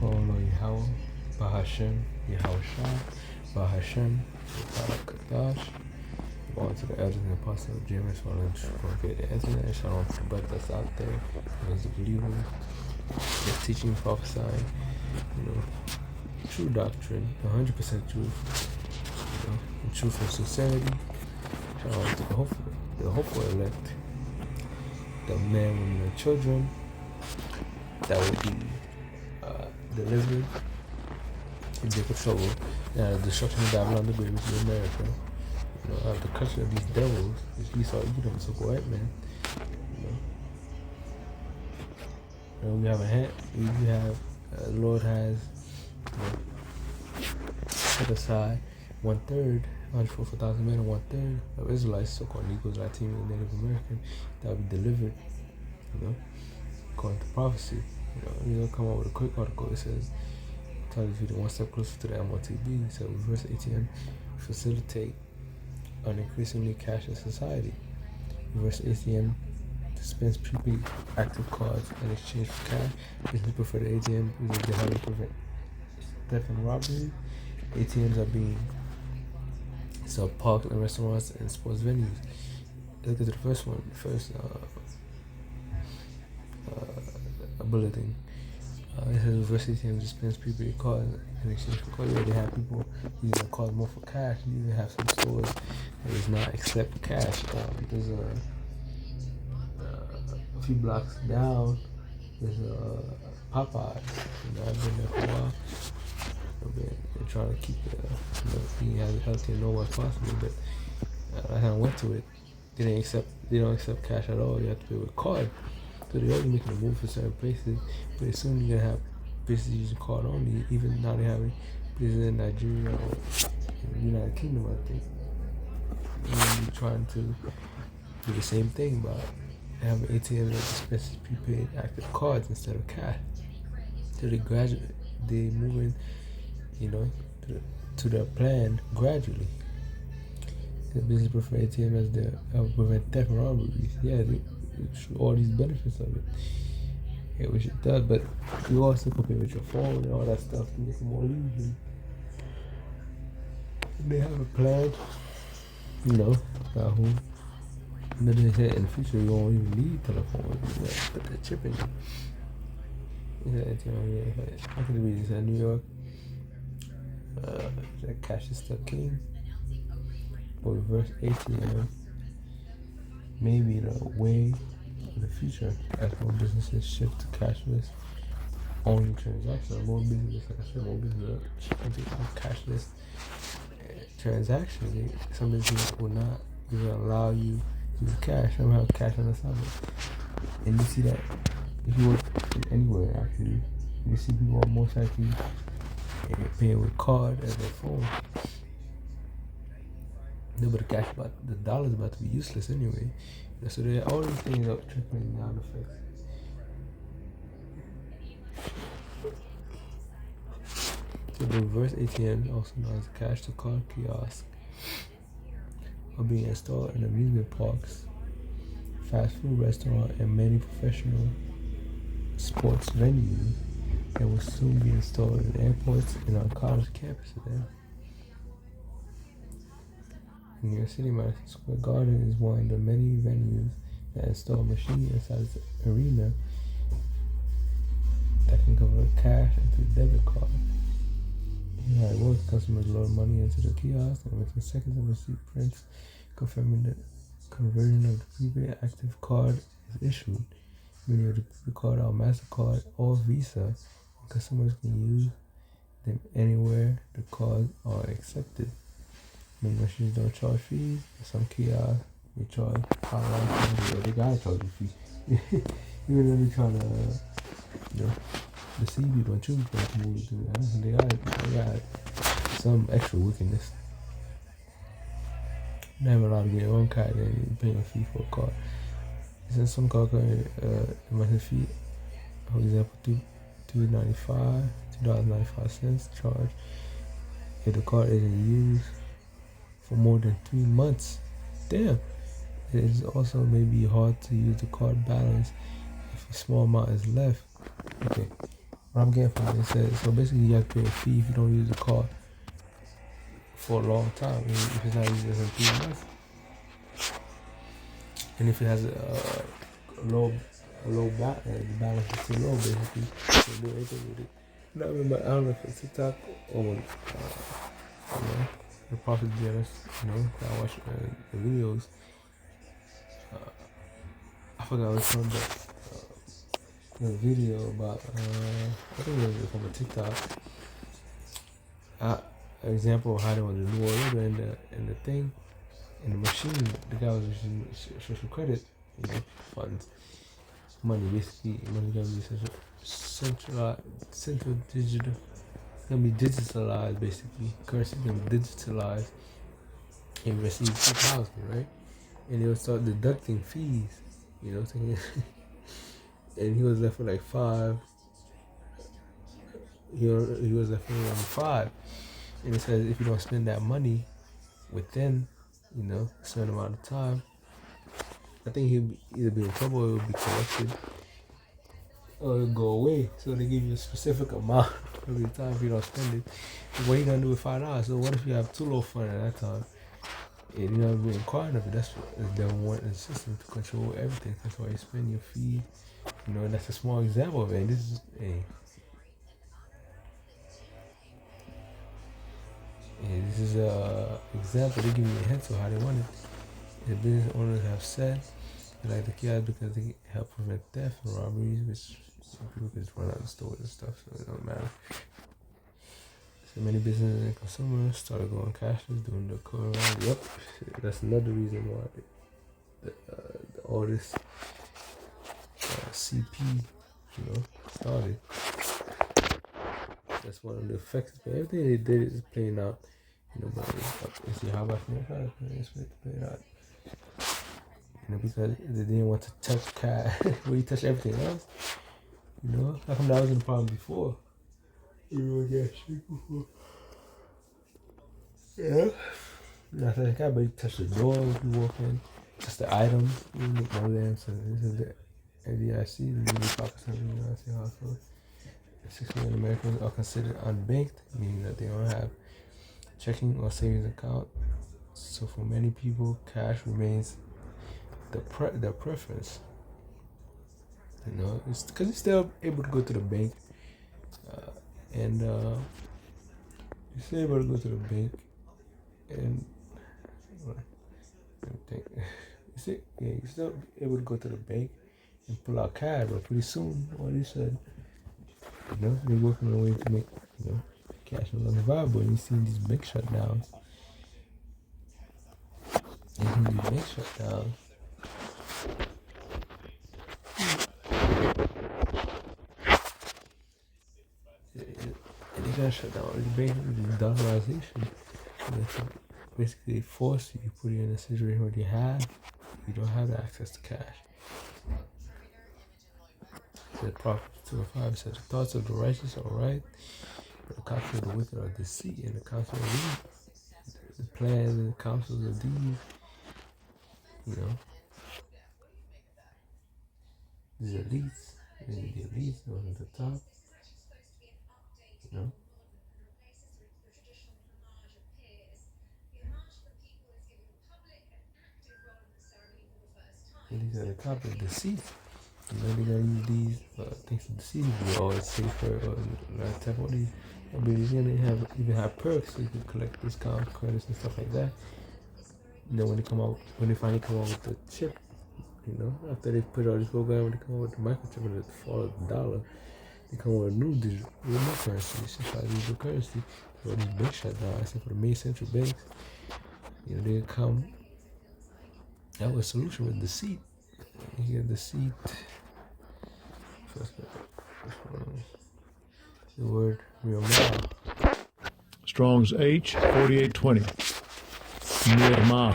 call on Yahweh, Bahashem, Yahushua, Bahashem, Barakadash. On to the elders and apostles of James, for them to get the internet. Shalom to the brothers that's out there, those believers, that's teaching, prophesying, true doctrine, 100% truth, and truth and sincerity. Shalom to the hopeful elect, the men, women, and children that will be delivered in different trouble. The destruction of Babylon the Great, which is America. The crushing of these devils, which Esau, Edom, so go ahead, man. We have a hand. We have the Lord has set aside 1/3, 144,000 men, and 1/3 of Israelites, so-called Negroes, Latino, and Native American, that will be delivered. According to prophecy. Come up with a quick article. It says, tells you one step closer to the MOTB. So reverse ATM facilitate an increasingly cashless society. Reverse ATM dispense prepaid active cards in exchange for cash. Business prefer the ATM because they help prevent theft and robbery. ATMs are being parked in restaurants and sports venues. Look at the first one. Bulletin. It says reverse ATM dispense prepaid cards in exchange for cards. They have people using the cards more for cash. You even have some stores that does not accept cash. There's a few blocks down. There's Popeyes. I've been there for a while. They're trying to keep being as healthy and know what's possible. But I kind of went to it. They don't accept cash at all. You have to pay with card. So they're already making a move for certain places, but soon you're gonna have places using card only. Even now they have places in Nigeria or in the United Kingdom, I think. And they're trying to do the same thing by having ATMs that dispenses prepaid active cards instead of cash. So they moving, to their plan gradually. The business prefer ATM as they help prevent theft and robberies. Yeah, all these benefits of it, which it does, but you also compare with your phone and all that stuff to make it more easy. They have a plan, about who. And then they said in the future you won't even need telephone, put that chip in it. I can read this in New York. That cash is still king. But reverse ATM. Maybe the way in the future as more businesses shift to cashless only transactions. More businesses, like I said, more businesses shifting to cashless transactions. Some businesses will not even allow you to use cash. Some have cash on the side. And you see that if you work anywhere, actually, you see people are most likely paying with card as their phone. No, but the dollar's about to be useless anyway. So all these things are trickling down effects. So the reverse ATM, also known as cash to card kiosk, are being installed in amusement parks, fast food restaurants, and many professional sports venues, and will soon be installed in airports and on college campuses there. In New York City, Madison Square Garden is one of the many venues that install machines inside the arena that can convert cash into a debit card. How it works, customers load money into the kiosk and within seconds of receipt prints confirming the conversion of the prepaid active card is issued. Many of the card are MasterCard or Visa, and customers can use them anywhere the cards are accepted. Many machines don't charge fees. Some kiosks they charge $5. They gotta charge you fees. Even though they're trying to, deceive you and choose people to do that. They got some extra wickedness. They have a lot to get their own card and paying a fee for a card. Since some card monthly fee, for example, $2.95 charge if the card isn't used for more than 3 months. Damn. It is also may be hard to use the card balance if a small amount is left. Okay. what I'm getting from it says, so basically you have to pay a fee if you don't use the car for a long time. If it's not used in 3 months, and if it has low, the balance is too low, basically, you can do anything with it. No, I don't know if it's TikTok or the Prophet Jairus, I watch the videos. I forgot which one, but a video about I think it was from a TikTok. An example of how they want to do all in the thing in the machine. The guy was using social credit, funds, money basically. Money gonna be central digital. It's gonna be digitalized basically. Currency gonna be digitalized and receive 2,000, right? And they would start deducting fees, thinking. And he was left with like 5. He was left with only 5. And it says if you don't spend that money within, a certain amount of time, I think he'll either be in trouble or it'll be collected or it'll go away. So they give you a specific amount every time if you don't spend it. And what are you gonna do with $5? So what if you have too low fund at that time? And you're not being required of it. That's what the devil wants the system to control everything. That's why you spend your fee. And that's a small example of it. And this is this is a example. They give you a hint of how they want it. The business owners have said they like the kiosks because they help prevent theft and robberies, which some people can just run out of the stores and stuff, so it don't matter. So many businesses and consumers started going cashless during the coronavirus. Yep, that's another reason why all this CP, started. That's one of the effects. Everything they did is playing out. But it's how about it's to play it out. Because they didn't want to touch cash. When you touch everything else, how come that wasn't a problem before? You were getting shit before. Yeah. Not that guy, but you touch the door if you walk in, touch the items, you make no damn sense. This is the ADIC, the Daily Pakistan United Hospital. 6 million Americans are considered unbanked, meaning that they don't have checking or savings account. So for many people, cash remains their preference. It's because you're still able to go to the bank, and you're still able to go to the bank, and you're still able to go to the bank and pull out cash. But pretty soon, what he said, they're working on a way to make cash no longer viable. And you see these big shutdowns. And they gotta shut down. It's basically dollarization. Basically force you, put you in a situation where you don't have access to cash. The Prophet 2:5 says, the thoughts of the righteous are right, but the counsel of the wicked are deceit, and the counsel of the plans and the counsels of these, these elites, and the elites those at the top, and these are the top of deceit. They gotta use these things to deceive you, or it's safer, or that type of these. But you're gonna even have perks, so you can collect discounts, credits, and stuff like that. When they finally come out with the chip, after they put all this program, when they come out with the microchip and the fall of the dollar, they come out with a new currency, centralized digital currency. So all these banks shut down, except for the main central banks. They come out with a solution with deceit. You get deceit. The word real now. Strong's H 4820. Mirma.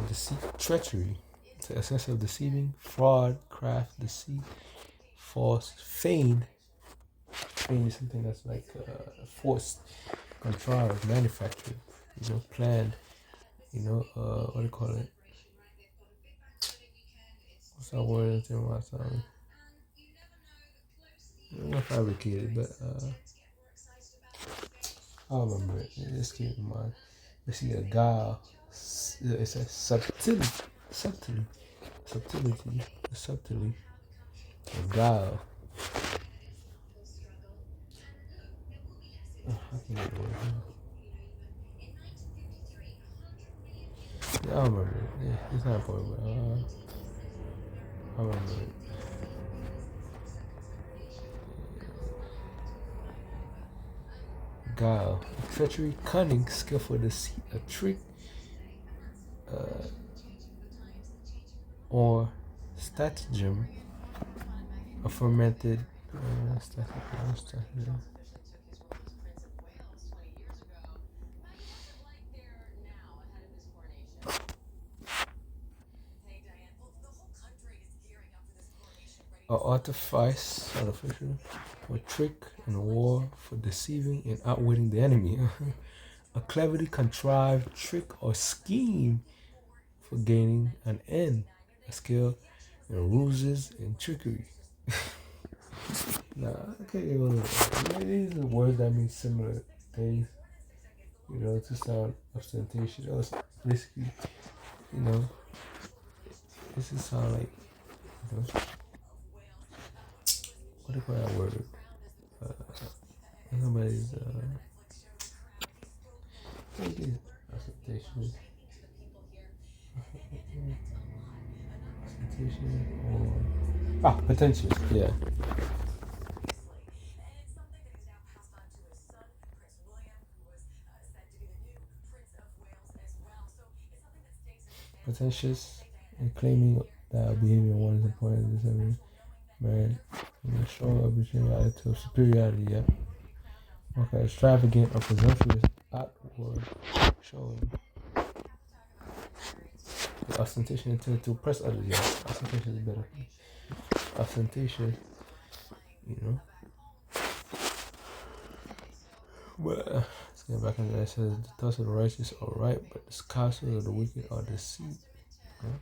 Deceit, treachery. It's the essence of deceiving, fraud, craft, deceit, false, feigned. Feigned is something that's like forced, contrived, manufactured, planned. What do you call it? What's that word in my time? I'm not fabricated, but I remember it. It just came to mind. You see a guile. It's a subtlety, a guile. I can't get the word. Yeah, I remember it. Yeah, it's not important, but I remember it. Guile, treachery, cunning, skillful deceit, a trick, uh, or stratagem, a fermented stratagem. Or artificial, or trick in war for deceiving and outwitting the enemy. A cleverly contrived trick or scheme for gaining an end. A skill in ruses and trickery. Nah, I can't even. These are words that mean similar things. You know, to sound ostentatious. Basically, you know, this is sound like, you know, what do you call that word? Somebody's ostentatious, or pretentious. Yeah. Pretentious and claiming that behavior one is important to every man. Showing up between attitude of superiority. Yeah. Okay, extravagant or presumptuous outward showing. The ostentation intended to oppress others. Yeah, ostentation is better. Ostentation, you know. But let's get back into that. It says the thoughts of the righteous are right, but the counsels of the wicked are deceit. Yeah?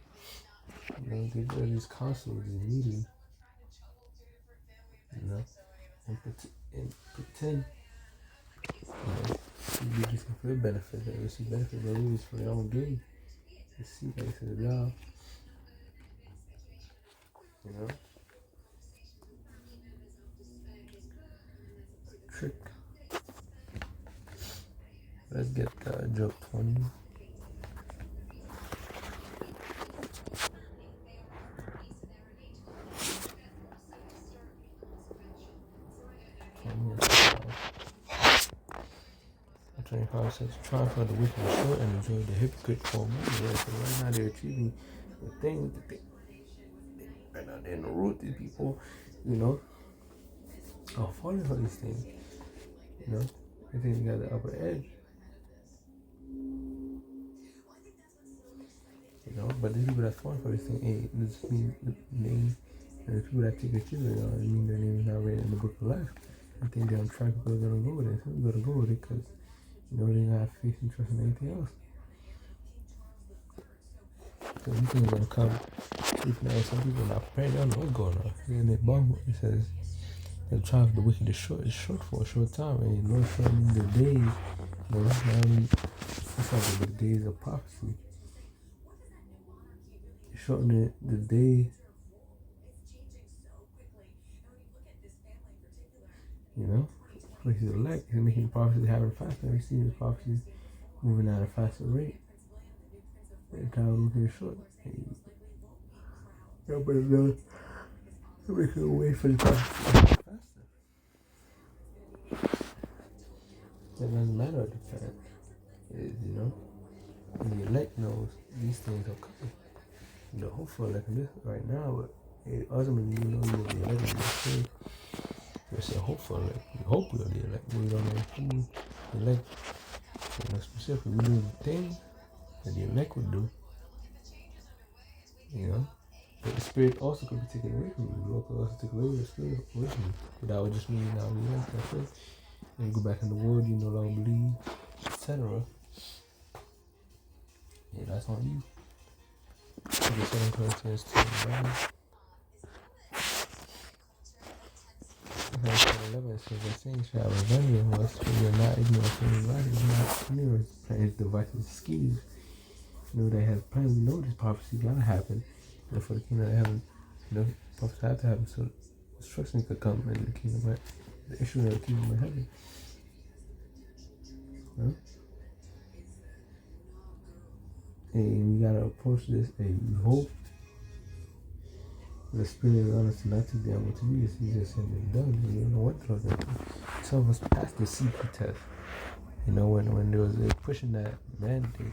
You know, get rid of these counsels immediately. You know, and pretend. You know, you get some good benefits. They receive benefits, but really it's for their own gain. Deceit, like I said, the job. You know, trick. Let's get joke 20. And 25 says, try for the wicked is short and enjoy the hypocrite for a moment. Yeah, so right now they're achieving the thing. Right now they're in the root. These people, you know, are falling for these things. You know, they think they got the upper edge. You know, but the people that fall for this thing ain't just mean the name. And the people that take it seriously, it mean their name is not written in the book of life. I think they're on track, but they're gonna go with it. So we're gonna go with it because you know they don't have faith and trust in anything else. So you think it's gonna come. Some people are not prepared. They don't know what's going on. In the Bible, it says the trial of the wicked is short for a short time, and Lord showing the days. You know, not only it's like the days of prophecy. Shortening the days. You know, for his elect, he's making prophecies happen faster. We see his prophecies moving at a faster rate. And time moving short. Nobody knows. We can wait for the prophecy faster. It doesn't matter what the fact is, you know. And the elect knows these things are coming. You know, hopefully like this right now, but ultimately you know you will be elected. We say hopefully, we hope we'll be elected. We don't know who elect. You know, specifically, we do the things that the elect would do. You know, but the spirit also could be taken away from you. The Lord could also take away the spirit away from you. But that would just mean now you elect. That's it. And you go back in the world, you no longer believe, etc. Yeah, that's on you. 2 Corinthians 2:11. 11 says the saints shall revenge us, for we are not ignorant of his writings, not ignorant of his devices, schemes. You know, they have plans. We know this prophecy gotta happen. And for the kingdom of heaven, prophecy have to happen so destruction could come in the kingdom, right? The issue of the kingdom of heaven. Huh? And we gotta approach this. We hope the spirit of honest not to be able to be this. He just said it done. You don't know what to do. Some of us passed the CP test. When there was a pushing that mandate,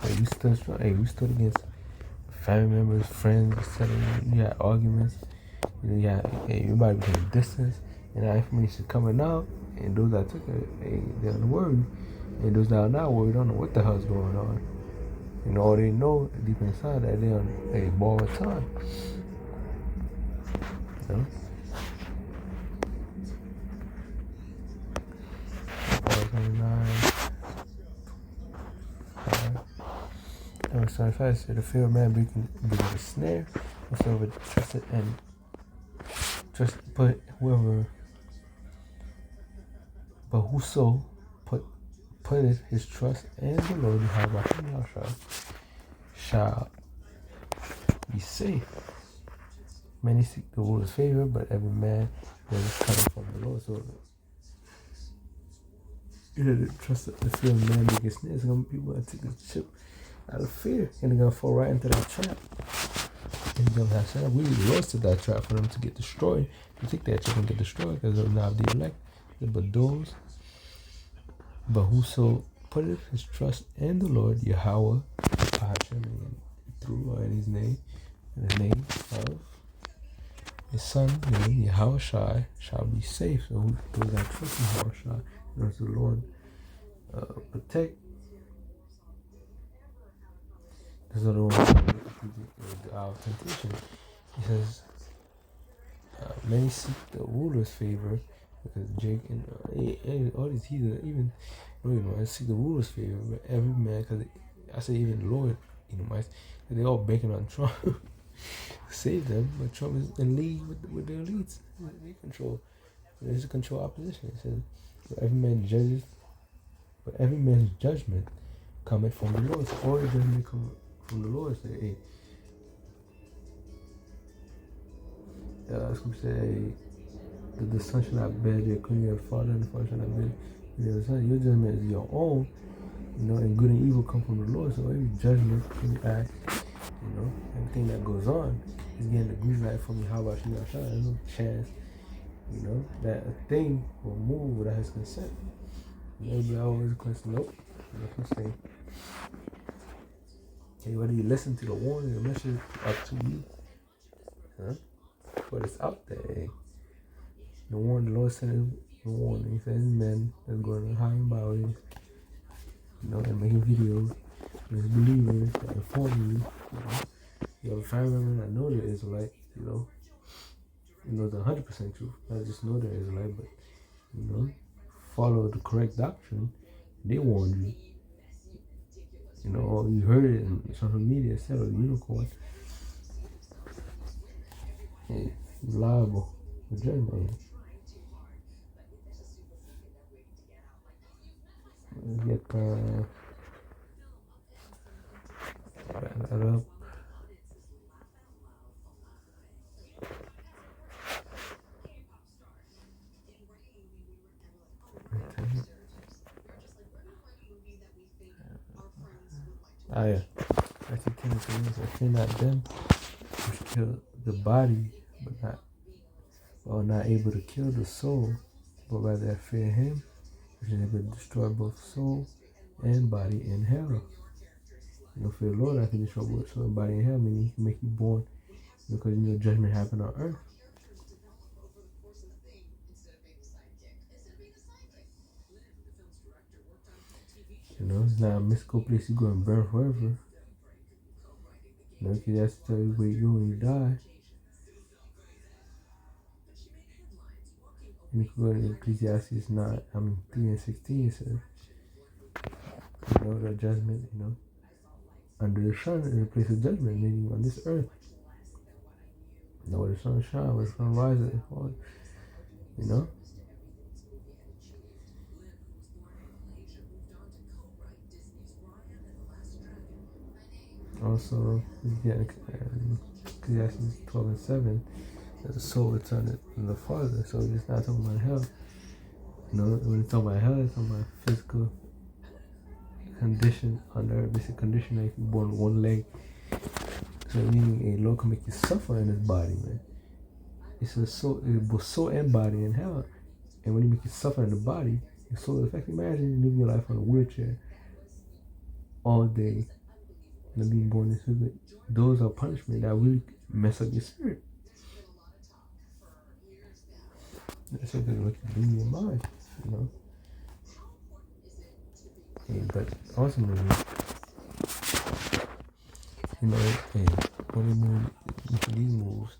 we stood strong. We stood against family members, friends, you had arguments. You had everybody became distance, and that information coming out, and those that took it, they're worried, and those that are not worried don't know what the hell's going on. All they know deep inside that they're on a borrowed time. Verse 25 said, the fear of man begins a snare, whosoever trusted and whoso putteth his trust in the Lord, shall be safe. Many seek the ruler's favor, but every man that is coming from the Lord. So trust the fear of man begins snares. Some people that take the chip out of fear, and they're gonna fall right into that trap. And we lost to that trap for them to get destroyed. You take that chip and get destroyed because they're not the elect. But whoso putteth his trust in the Lord, Yahweh, through his name, and the name of his son, Yahweh shall be safe. So those that trust in Yahweh, knows the Lord protect. There's another one our temptation. He says, many seek the ruler's favor because Jake and all these heathens even seek the ruler's favor, but every man, because I say even the Lord, they all banking on Trump to save them, but Trump is in league with the elites. They control. They just control opposition. It says, but every man's judgment cometh from the Lord. So all the judgment come from the Lord. Say, hey, say, the son shall not bear the iniquity of the father, and the father shall not bear the son. Your judgment is your own, and good and evil come from the Lord. So every judgment, every act, everything that goes on is getting the green light from you. How about you? There's no chance, that a thing will move without his consent. Everybody always question, nope, no such thing. Okay, whether you listen to the warning, the message, up to you. But it's out there. The Lord sent the warning. He says, men that's going to high and bodies, and making videos. There's believers that inform you. You have a family member that know they're Israelite, it's 100% truth. Not just know they're Israelite, but, follow the correct doctrine. They warned you. Or you heard it in social media, said a unicorn. Hey, liable for judgment. Let's get that up. Yeah. I see Timothy, I fear not them which kill the body, but not able to kill the soul, but rather I fear him which is able to destroy both soul and body in hell. Fear the Lord, I can destroy both soul and body in hell, meaning he can make you born, because judgment happened on earth. It's not a mystical place you go and burn forever. Because that's to tell you where you go when you die. And you can go to Ecclesiastes 3:16 says, the judgment, under the sun is a place of judgment, meaning on this earth. Where the sun shines, where the sun rises and falls, you know? Also, Ecclesiastes 12 and 7, that the soul returned to the Father. So it's not talking about hell. You know, when it's talking about hell, it's talking about physical condition under basic condition, like you're born with one leg. So meaning a Lord can make you suffer in his body, man. It's a soul, both soul and body in hell. And when you make you suffer in the body, your soul affects. Imagine you live your life on a wheelchair all day and being born in spirit. Those are punishment that really mess up your spirit. That's what they look at in your mind, you know. But ultimately, you know, when they move into these moves,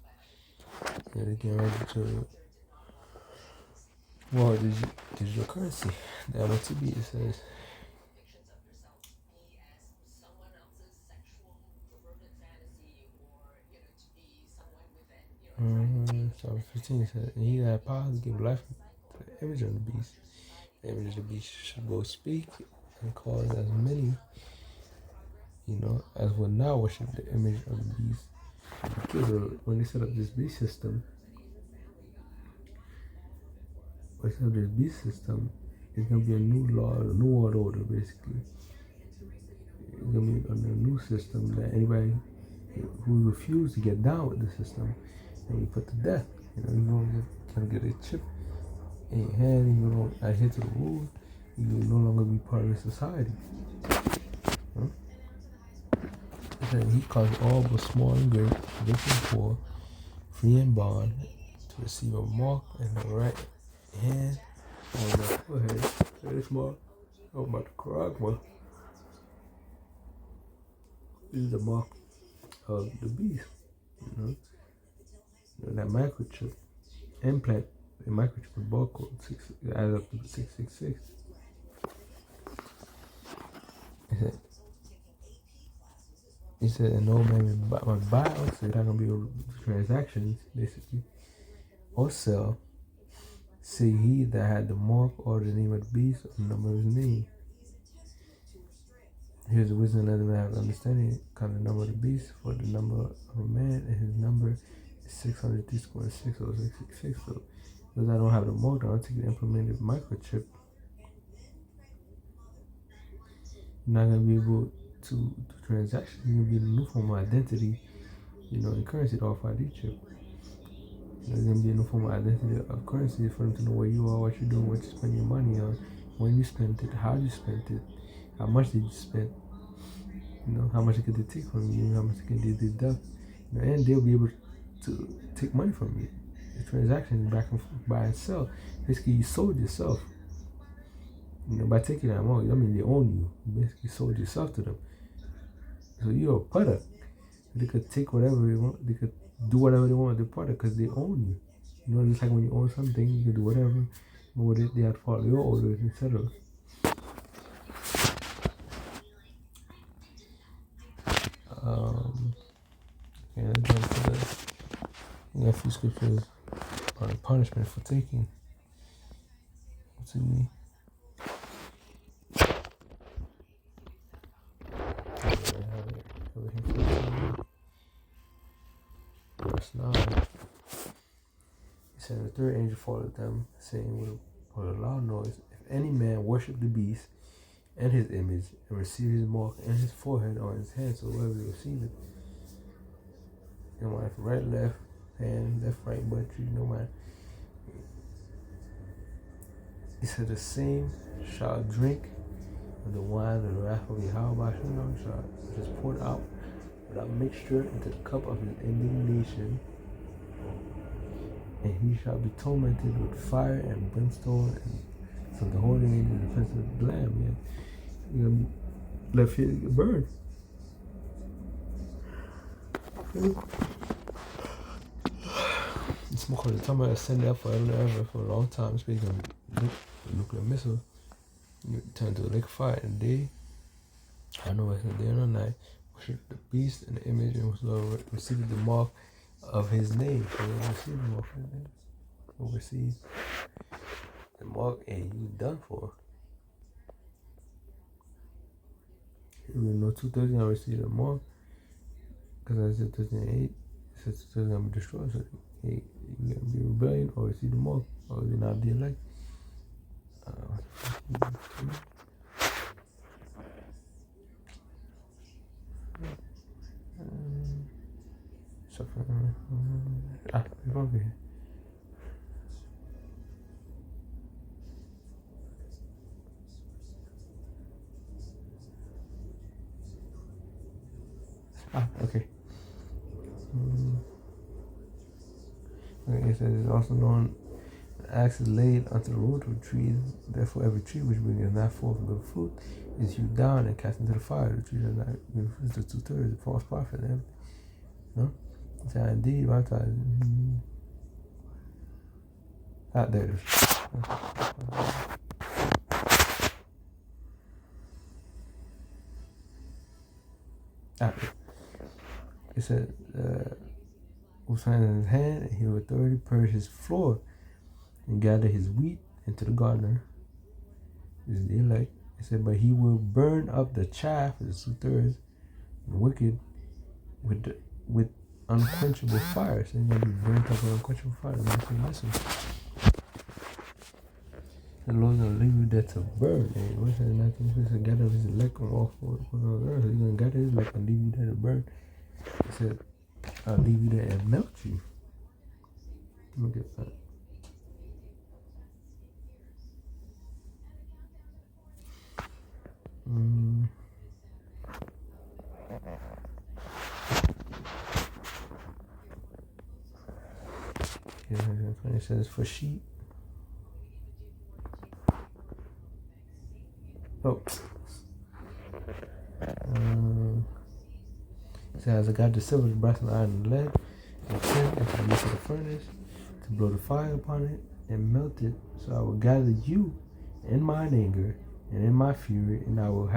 they get ready to digital currency. The Mark OTB, it says. So 15 says, and he that had power to give life to the image of the beast. The image of the beast should both speak and cause as many, you know, as would not worship the image of the beast. Because when they set up this beast system, it's going to be a new law, a new world order, basically. It's going to be a new system that anybody who refused to get down with the system, and we put to death. You know, you don't get a chip in your hand, and you don't adhere to the rules, you will no longer be part of the society. Huh? And he caused all but small and great, rich and poor, free and bond, to receive a mark in the right hand on the forehead. Very small. I'm about to cry, man. This is the mark of the beast. You know, that microchip implant, the microchip with barcode adds up to 666. He said, and no man will buy or sell, not gonna be transactions, basically, or sell, say he that had the mark or the name of the beast or the number of his name. Here's the wisdom, let him have understanding, kind of the number of the beast, for the number of a man, and his number is 603 square 6 or 666. So, because I don't have the mark, I don't take the implemented microchip. You're not gonna be able to do transactions. You're gonna be in a new form of identity, you know, in currency, the RFID chip. There's gonna be a new form of identity of currency for them to know where you are, what you're doing, what you spend your money on, when you spent it, how you spent it, how much did you spend, you know, how much could they take from you, how much could they deduct, you know, and they'll be able to take money from you. The transaction back and forth, buy and sell. Basically, you sold yourself. You know, by taking that money, I mean they own you. You basically sold yourself to them. So you're a product. They could take whatever they want. They could do whatever they want with the product because they own you. You know, just like when you own something, you can do whatever with it. They have to follow your orders, etc. Okay, let's jump to the a few scriptures on the punishment for taking. What's in me? Verse 9. He said, the third angel followed them, saying with a loud noise, if any man worship the beast and his image, and receive his mark in his forehead or in his hand, so whoever receive it, no matter if right, left hand, left, right, butt cheek, no matter. He said, the same shall drink of the wine of the wrath of Yahweh, which is poured out without mixture into the cup of his indignation, and he shall be tormented with fire and brimstone and from the holy angel in the presence of the Lamb. Yeah. You're gonna be left here to get burned. It's more called the time I send that forever and ever for a long time. Speaking of nuclear missile, you turn to a lake of fire in the day. I know it's a day and a night. worship the beast and the image and whosoever received the mark of his name. So they receive the mark of his name. Overseas. The mark, hey, you done for. You know 2:30 I received the mark. Because I said 2:08. It says 2:30 I'm destroyed. So hey, you gotta be rebellion or receive the mark. Or you're not the elect. We're over here. Okay. Okay, it says it's also known the axe is laid unto the root of trees. Therefore, every tree which bringeth not forth good fruit is hewed down and cast into the fire. The tree does not give fruit to 2/3, the false prophet. No? So indeed, baptized. There it is. It said, whose hand in his hand, and he will thoroughly purge his floor and gather his wheat into the garner. This is the elect. It said, but he will burn up the chaff, the 2/3, and wicked with unquenchable fire. So he's going to be burnt up with unquenchable fire. Listen. The Lord's going to leave you there to burn. And what's that? Nothing. He's going to gather his elect on all four on earth. He's going to gather his elect and leave you there to burn. He said, I'll leave you there and melt you. Let me get that. It says for sheep. Oh. It says, I got the silver, the brass, and the iron, and the lead, and tin into the midst of the furnace, to blow the fire upon it and melt it. So I will gather you in mine anger and in my fury, and I will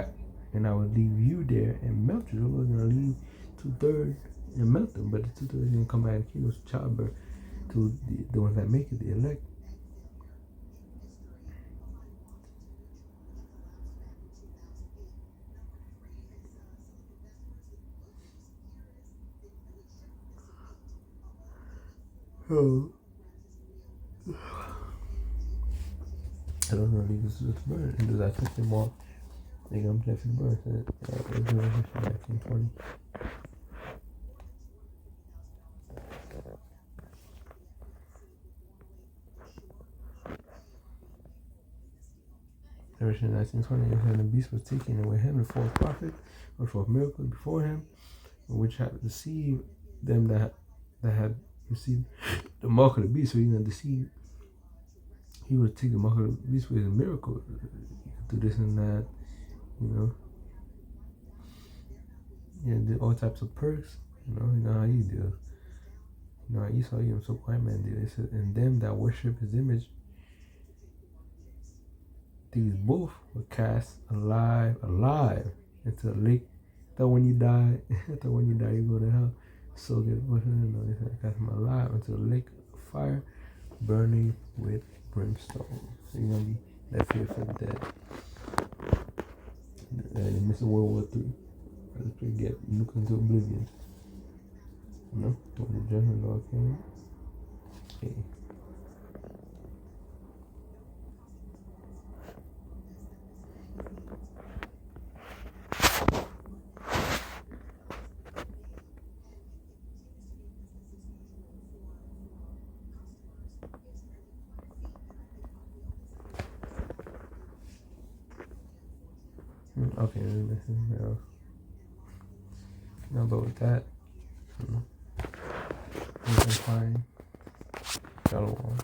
leave you there and melt you. The Lord's gonna leave 2/3 and melt them, but the 2/3 is gonna come back and kill childbirth to the ones that make it, the elect. Oh. I don't know, leave this to burn. And does I touch them all? They're gonna play for the burn. Let's do it 1920. Revelation 1920, and the beast was taken, and with him the false prophet, which wrought miracles before him, which had deceived them that had received the mark of the beast. So he's gonna deceive. He would take the mark of the beast with a miracle. You could do this and that, you know. Yeah, do all types of perks. You know how you do. You know how Esau, you know, so white man did. It said, and them that worship his image, these both were cast alive into the lake. That when you die, you go to hell. So good. They said, cast them alive into the lake of fire, burning with brimstone. So you're gonna be that fearful dead. And this is World War III. Let's get nuked into oblivion. You know, when the judgment law came. Okay. Okay, now, but with that, fine. Shalom.